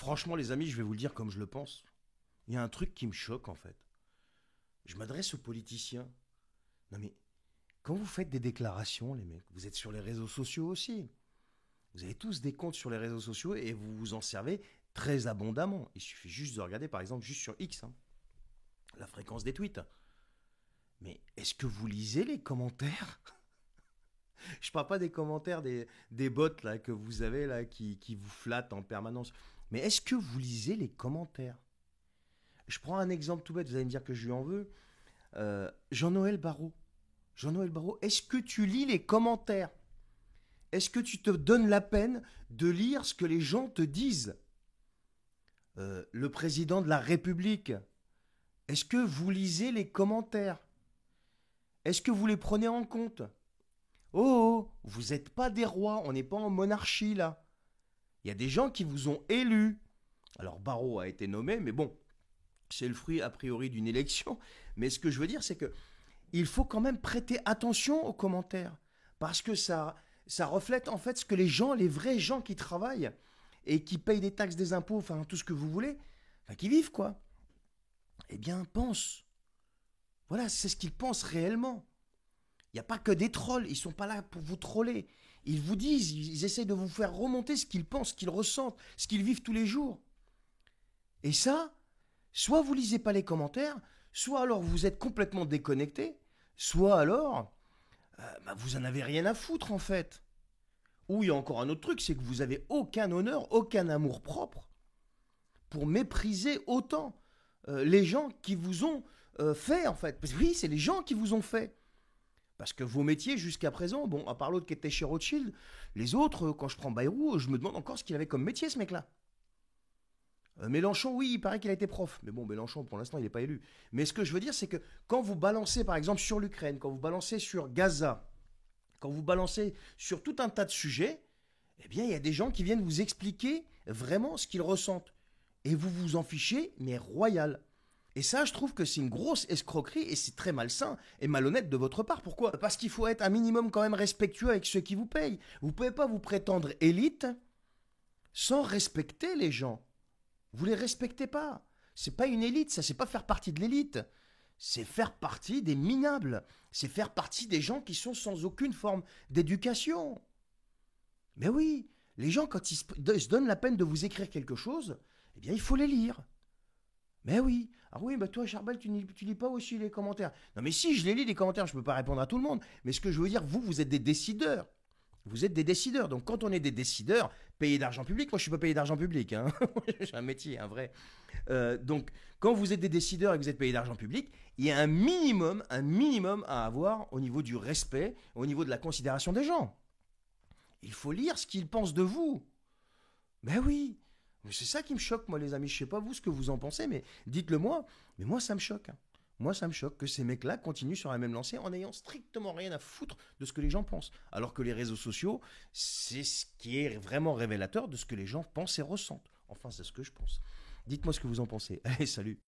Franchement, les amis, je vais vous le dire comme je le pense. Il y a un truc qui me choque, en fait. Je m'adresse aux politiciens. Non mais, quand vous faites des déclarations, les mecs, vous êtes sur les réseaux sociaux aussi. Vous avez tous des comptes sur les réseaux sociaux et vous vous en servez très abondamment. Il suffit juste de regarder, par exemple, juste sur X, hein, la fréquence des tweets. Mais est-ce que vous lisez les commentaires? Je parle pas des commentaires des bots là, que vous avez là, qui vous flattent en permanence. Mais est-ce que vous lisez les commentaires? Je prends un exemple tout bête, vous allez me dire que je lui en veux. Jean-Noël Barrot. Jean-Noël Barrot, est-ce que tu lis les commentaires? Est-ce que tu te donnes la peine de lire ce que les gens te disent? Le président de la République, est-ce que vous lisez les commentaires? Est-ce que vous les prenez en compte? Oh, oh, vous n'êtes pas des rois, on n'est pas en monarchie là. Il y a des gens qui vous ont élus. Alors Barrot a été nommé, mais bon, c'est le fruit a priori d'une élection. Mais ce que je veux dire, c'est que il faut quand même prêter attention aux commentaires. Parce que ça reflète en fait ce que les gens, les vrais gens qui travaillent et qui payent des taxes, des impôts, enfin tout ce que vous voulez, enfin qui vivent quoi, eh bien pensent. Voilà, c'est ce qu'ils pensent réellement. Il n'y a pas que des trolls, ils ne sont pas là pour vous troller. Ils vous disent, ils essayent de vous faire remonter ce qu'ils pensent, ce qu'ils ressentent, ce qu'ils vivent tous les jours. Et ça, soit vous lisez pas les commentaires, soit alors vous êtes complètement déconnecté, soit alors vous en avez rien à foutre en fait. Ou il y a encore un autre truc, c'est que vous avez aucun honneur, aucun amour propre pour mépriser autant les gens qui vous ont fait en fait. Parce que oui, c'est les gens qui vous ont fait. Parce que vos métiers jusqu'à présent, bon, à part l'autre qui était chez Rothschild, les autres, quand je prends Bayrou, je me demande encore ce qu'il avait comme métier ce mec-là. Mélenchon, oui, il paraît qu'il a été prof. Mais bon, Mélenchon, pour l'instant, il n'est pas élu. Mais ce que je veux dire, c'est que quand vous balancez, par exemple, sur l'Ukraine, quand vous balancez sur Gaza, quand vous balancez sur tout un tas de sujets, eh bien, il y a des gens qui viennent vous expliquer vraiment ce qu'ils ressentent. Et vous vous en fichez, mais royal. Et ça, je trouve que c'est une grosse escroquerie et c'est très malsain et malhonnête de votre part. Pourquoi? Parce qu'il faut être un minimum quand même respectueux avec ceux qui vous payent. Vous ne pouvez pas vous prétendre élite sans respecter les gens. Vous les respectez pas. C'est pas une élite, ça, c'est pas faire partie de l'élite. C'est faire partie des minables. C'est faire partie des gens qui sont sans aucune forme d'éducation. Mais oui, les gens, quand ils se donnent la peine de vous écrire quelque chose, eh bien, il faut les lire. Mais oui. Ah oui, bah toi, Charbel, tu lis pas aussi les commentaires. Non, mais si, je les lis, les commentaires, je peux pas répondre à tout le monde. Mais ce que je veux dire, vous êtes des décideurs. Vous êtes des décideurs. Donc, quand on est des décideurs, payés d'argent public, moi, je suis pas payé d'argent public. Hein. J'ai un métier, un vrai. Donc, quand vous êtes des décideurs et que vous êtes payé d'argent public, il y a un minimum à avoir au niveau du respect, au niveau de la considération des gens. Il faut lire ce qu'ils pensent de vous. Ben oui. Mais c'est ça qui me choque, moi, les amis. Je sais pas vous ce que vous en pensez, mais dites-le moi. Mais moi, ça me choque. Hein. Moi, ça me choque que ces mecs-là continuent sur la même lancée en n'ayant strictement rien à foutre de ce que les gens pensent. Alors que les réseaux sociaux, c'est ce qui est vraiment révélateur de ce que les gens pensent et ressentent. Enfin, c'est ce que je pense. Dites-moi ce que vous en pensez. Allez, salut.